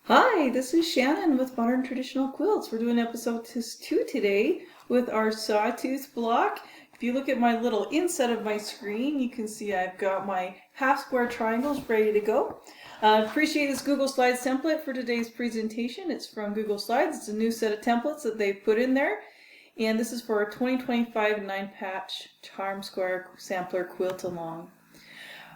Hi, this is Shannon with Modern Traditional Quilts. We're doing episode 2 today with our Sawtooth Block. If you look at my little inset of my screen, you can see I've got my half square triangles ready to go. Appreciate this Google Slides template for today's presentation. It's from Google Slides. It's a new set of templates that they've put in there. And this is for a 2025 9-patch charm square sampler quilt along.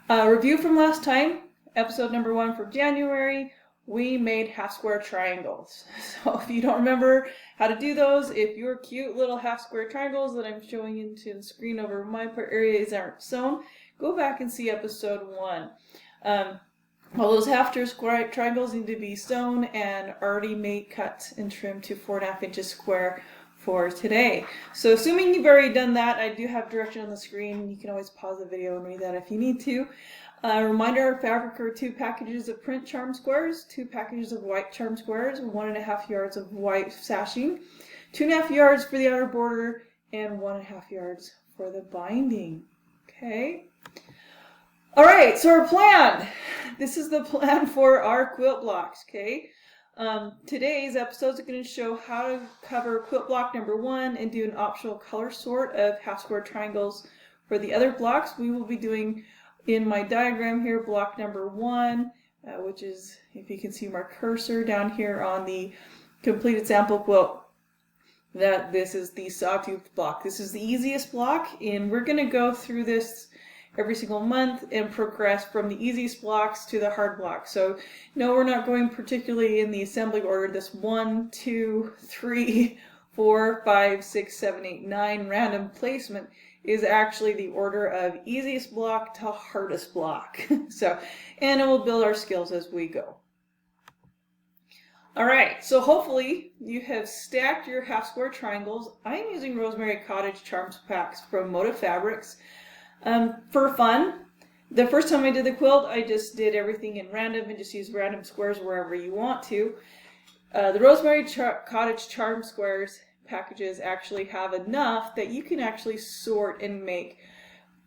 Review from last time, episode number 1 for January. We made half square triangles. So if you don't remember how to do those, if your cute little half square triangles that I'm showing into the screen over my areas aren't sewn, go back and see episode 1. All those half square triangles need to be sewn and already made, cut, and trimmed to 4.5 inches square for today. So assuming you've already done that, I do have direction on the screen. You can always pause the video and read that if you need to. Reminder, our fabric are 2 packages of print charm squares, 2 packages of white charm squares, 1.5 yards of white sashing, 2.5 yards for the outer border, and 1.5 yards for the binding. Okay. All right, so our plan. This is the plan for our quilt blocks, okay? Today's episodes are going to show how to cover quilt block number 1 and do an optional color sort of half square triangles for the other blocks. We will be doing in my diagram here block number 1, which is, if you can see my cursor down here on the completed sample quilt, that this is the Sawtooth block. This is the easiest block, and we're going to go through this every single month and progress from the easiest blocks to the hard blocks. So no, we're not going particularly in the assembly order. This 1, 2, 3, 4, 5, 6, 7, 8, 9 random placement is actually the order of easiest block to hardest block. And it will build our skills as we go. All right, so hopefully you have stacked your half square triangles. I'm using Rosemary Cottage charm packs from Motive Fabrics. For fun, the first time I did the quilt, I just did everything in random and just used random squares wherever you want to. The Rosemary Cottage charm squares packages actually have enough that you can actually sort and make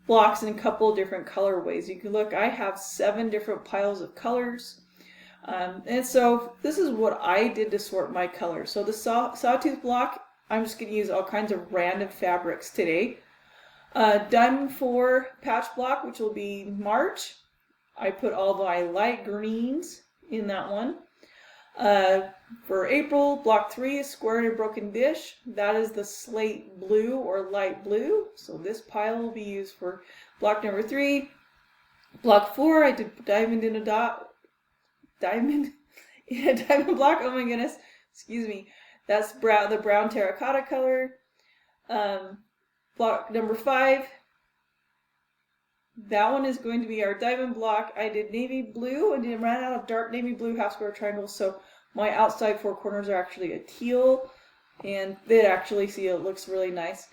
blocks in a couple of different colorways. You can look, I have 7 different piles of colors. And so this is what I did to sort my colors. So the Sawtooth block, I'm just going to use all kinds of random fabrics today. Diamond 4 patch block, which will be March. I put all my light greens in that one. For April, block 3 is square in a broken dish. That is the slate blue or light blue. So this pile will be used for block number 3. Block 4, I did diamond in a dot. Diamond in a diamond block. Oh my goodness. Excuse me. That's the brown terracotta color. Block number 5, that one is going to be our diamond block. I did navy blue and then ran out of dark navy blue half square triangles, so my outside 4 corners are actually a teal, and they actually see it looks really nice.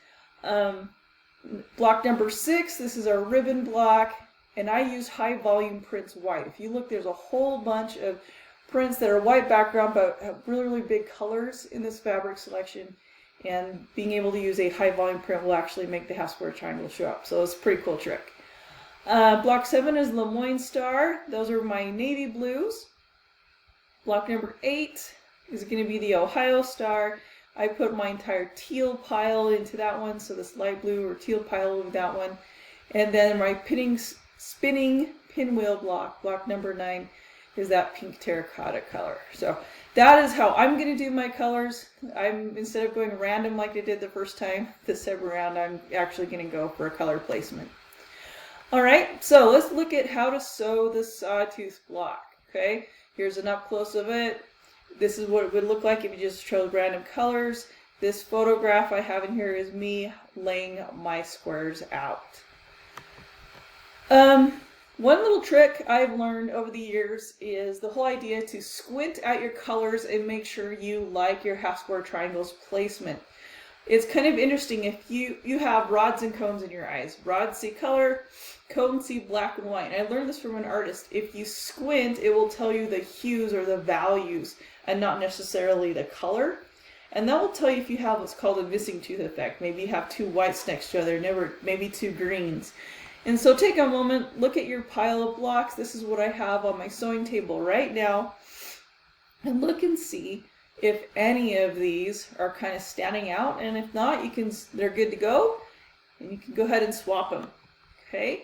Block number 6, this is our ribbon block, and I use high volume prints white. If you look, there's a whole bunch of prints that are white background but have really, really big colors in this fabric selection. And being able to use a high volume print will actually make the half square triangle show up. So it's a pretty cool trick. Block 7 is Lemoyne Star. Those are my navy blues. Block number 8 is going to be the Ohio Star. I put my entire teal pile into that one. So this light blue or teal pile over that one. And then my spinning pinwheel block, block number 9, is that pink terracotta color. So that is how I'm going to do my colors. Instead of going random like I did the first time, this time around I'm actually going to go for a color placement. All right, so let's look at how to sew the Sawtooth block. Okay, here's an up close of it. This is what it would look like if you just chose random colors. This photograph I have in here is me laying my squares out. One little trick I've learned over the years is the whole idea to squint at your colors and make sure you like your half square triangles placement. It's kind of interesting if you have rods and cones in your eyes. Rods see color, cones see black and white. And I learned this from an artist. If you squint, it will tell you the hues or the values and not necessarily the color. And that will tell you if you have what's called a missing tooth effect. Maybe you have 2 whites next to each other, maybe 2 greens. And so take a moment, look at your pile of blocks. This is what I have on my sewing table right now. and look and see if any of these are kind of standing out, and if not, they're good to go, and you can go ahead and swap them. Okay,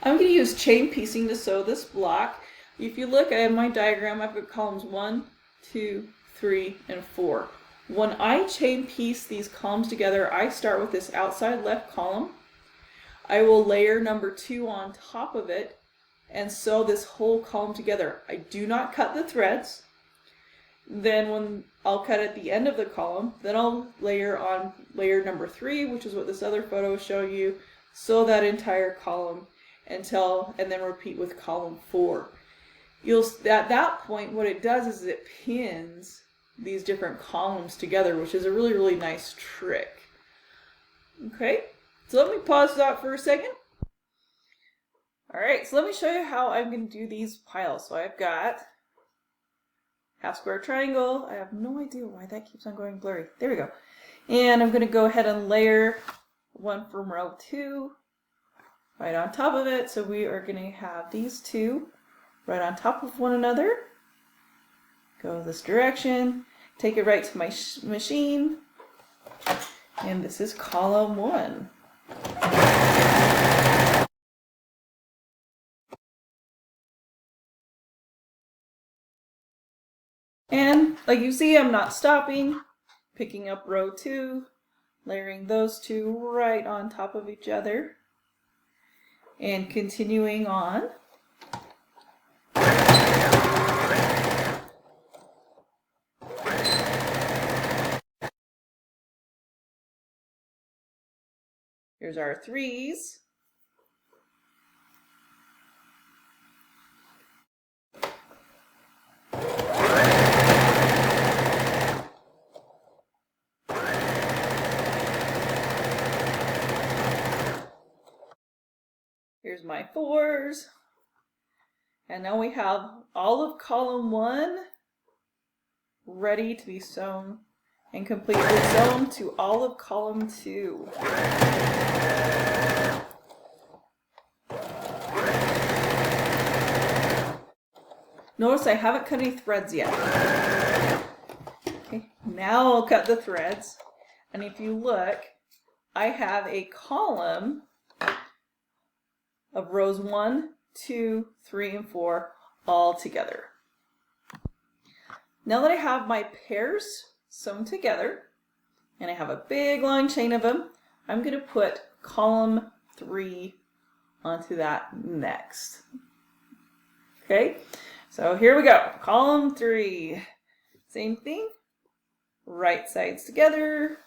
I'm going to use chain piecing to sew this block. If you look at my diagram, I've got columns 1, 2, 3, and 4. When I chain piece these columns together, I start with this outside left column. I will layer number 2 on top of it and sew this whole column together. I do not cut the threads. Then when I'll cut at the end of the column, then I'll layer on layer number 3, which is what this other photo will show you, sew that entire column and then repeat with column 4. At that point, what it does is it pins these different columns together, which is a really, really nice trick. Okay, so let me pause that for a second. All right, so let me show you how I'm going to do these piles. So I've got half square triangle. I have no idea why that keeps on going blurry. There we go. And I'm going to go ahead and layer one from row 2 right on top of it. So we are going to have these two right on top of one another. Go this direction, take it right to my machine, and this is column 1. And like you see, I'm not stopping, picking up row 2, layering those two right on top of each other, and continuing on. Here's our 3s. Here's my 4s. And now we have all of column 1 ready to be sewn and completely sewn to all of column 2. Notice I haven't cut any threads yet. Okay, now I'll cut the threads. And if you look, I have a column of rows 1, 2, 3, and 4 all together. Now that I have my pairs sewn together, and I have a big long chain of them, I'm going to put column 3 onto that next. Okay, so here we go. Column 3. Same thing. Right sides together.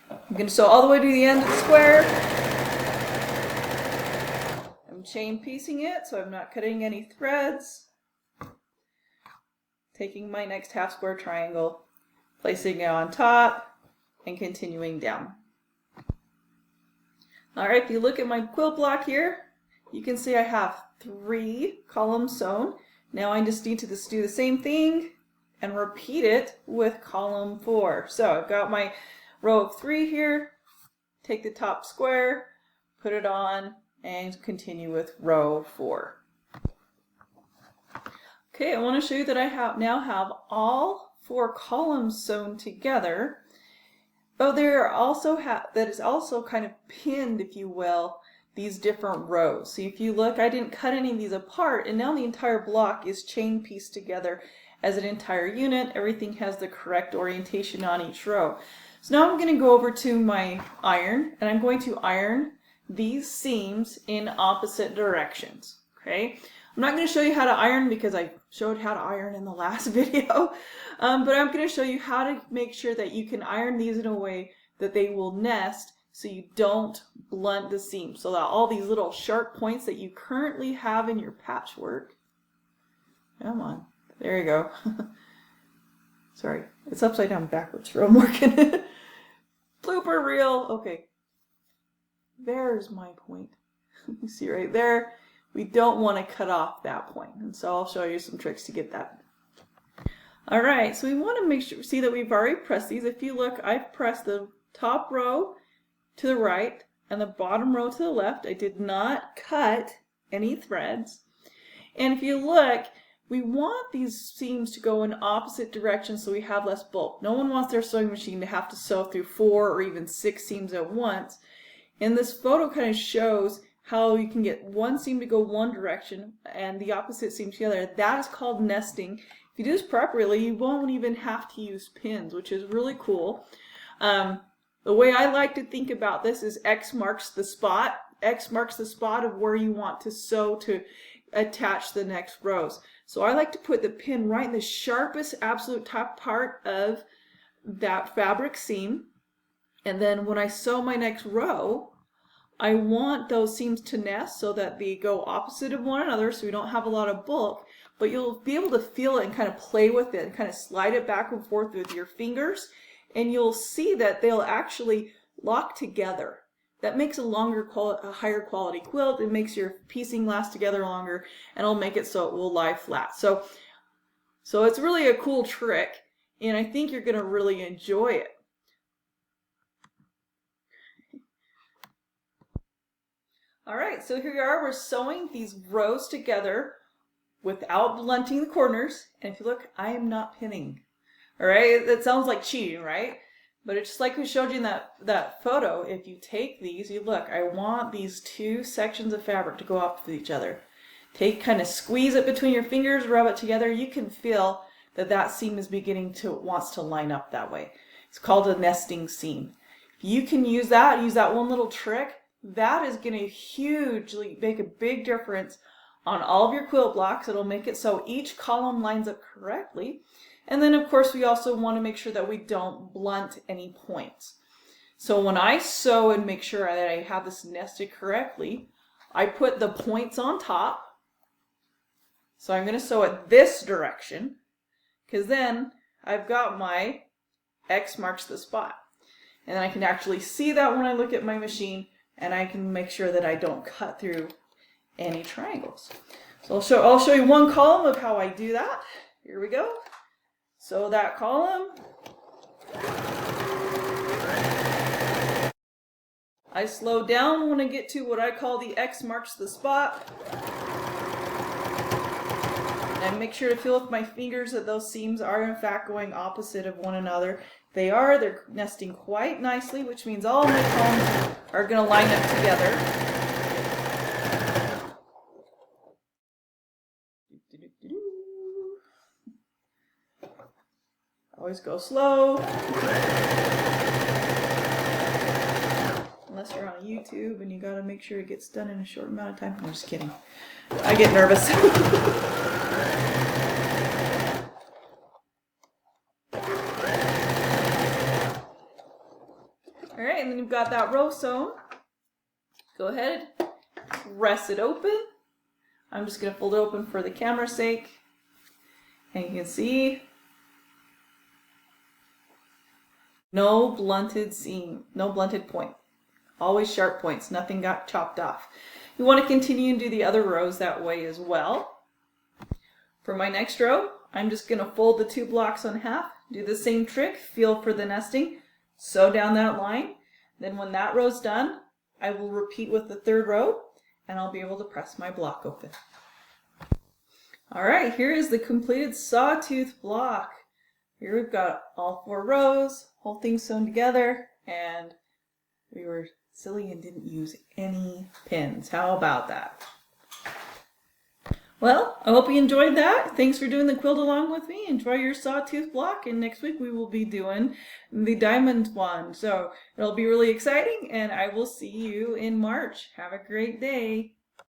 I'm going to sew all the way to the end of the square. I'm chain piecing it, so I'm not cutting any threads. Taking my next half square triangle, placing it on top, and continuing down. Alright, if you look at my quilt block here, you can see I have 3 columns sewn. Now I just need to do the same thing and repeat it with column 4. So I've got my row of 3 here, take the top square, put it on, and continue with row 4. Okay, I want to show you that I now have all 4 columns sewn together, but that is also kind of pinned, if you will, these different rows. So if you look, I didn't cut any of these apart, and now the entire block is chain pieced together as an entire unit. Everything has the correct orientation on each row. So now I'm going to go over to my iron, and I'm going to iron these seams in opposite directions. Okay, I'm not going to show you how to iron because I showed how to iron in the last video, but I'm going to show you how to make sure that you can iron these in a way that they will nest so you don't blunt the seam, so that all these little sharp points that you currently have in your patchwork, come on, there you go. Sorry, it's upside down backwards for I'm working. Blooper reel. Okay, there's my point. You see right there, we don't want to cut off that point, and so I'll show you some tricks to get that. All right, so we want to make sure, see that we've already pressed these. If you look, I've pressed the top row to the right and the bottom row to the left. I did not cut any threads. And if you look, we want these seams to go in opposite directions so we have less bulk. No one wants their sewing machine to have to sew through 4 or even 6 seams at once. And this photo kind of shows how you can get one seam to go one direction and the opposite seam to the other. That is called nesting. If you do this properly, you won't even have to use pins, which is really cool. The way I like to think about this is X marks the spot. X marks the spot of where you want to sew to attach the next rows. So I like to put the pin right in the sharpest absolute top part of that fabric seam. And then when I sew my next row, I want those seams to nest so that they go opposite of one another so we don't have a lot of bulk, but you'll be able to feel it and kind of play with it and kind of slide it back and forth with your fingers, and you'll see that they'll actually lock together. That makes a higher quality quilt. It makes your piecing last together longer, and it'll make it so it will lie flat. So it's really a cool trick, and I think you're going to really enjoy it. All right, so here we are. We're sewing these rows together without blunting the corners. And if you look, I am not pinning. All right, that sounds like cheating, right? But it's just like we showed you in that photo. If you take these, you look, I want these 2 sections of fabric to go up with each other. Kind of squeeze it between your fingers, rub it together. You can feel that seam is wants to line up that way. It's called a nesting seam. If you can use that one little trick, that is going to hugely make a big difference on all of your quilt blocks. It'll make it so each column lines up correctly. And then of course we also want to make sure that we don't blunt any points. So when I sew and make sure that I have this nested correctly, I put the points on top. So I'm going to sew it this direction, because then I've got my X marks the spot. And then I can actually see that when I look at my machine, and I can make sure that I don't cut through any triangles. So I'll show you one column of how I do that. Here we go. So that column, I slow down when I get to what I call the X marks the spot. And I make sure to feel with my fingers that those seams are in fact going opposite of one another. They're nesting quite nicely, which means all my columns are going to line up together. Always go slow. Unless you're on YouTube and you got to make sure it gets done in a short amount of time. I'm just kidding. I get nervous. All right, and then you've got that row sewn. Go ahead, press it open. I'm just going to fold it open for the camera's sake. And you can see no blunted seam, no blunted point. Always sharp points, nothing got chopped off. You want to continue and do the other rows that way as well. For my next row, I'm just going to fold the 2 blocks in half, do the same trick, feel for the nesting, sew down that line. Then when that row's done, I will repeat with the 3rd row, and I'll be able to press my block open. All right, here is the completed Sawtooth block. Here we've got all 4 rows, whole thing sewn together, and we were silly and didn't use any pins. How about that? Well, I hope you enjoyed that. Thanks for doing the quilt along with me. Enjoy your Sawtooth block, and next week we will be doing the diamond one. So it'll be really exciting, and I will see you in March. Have a great day.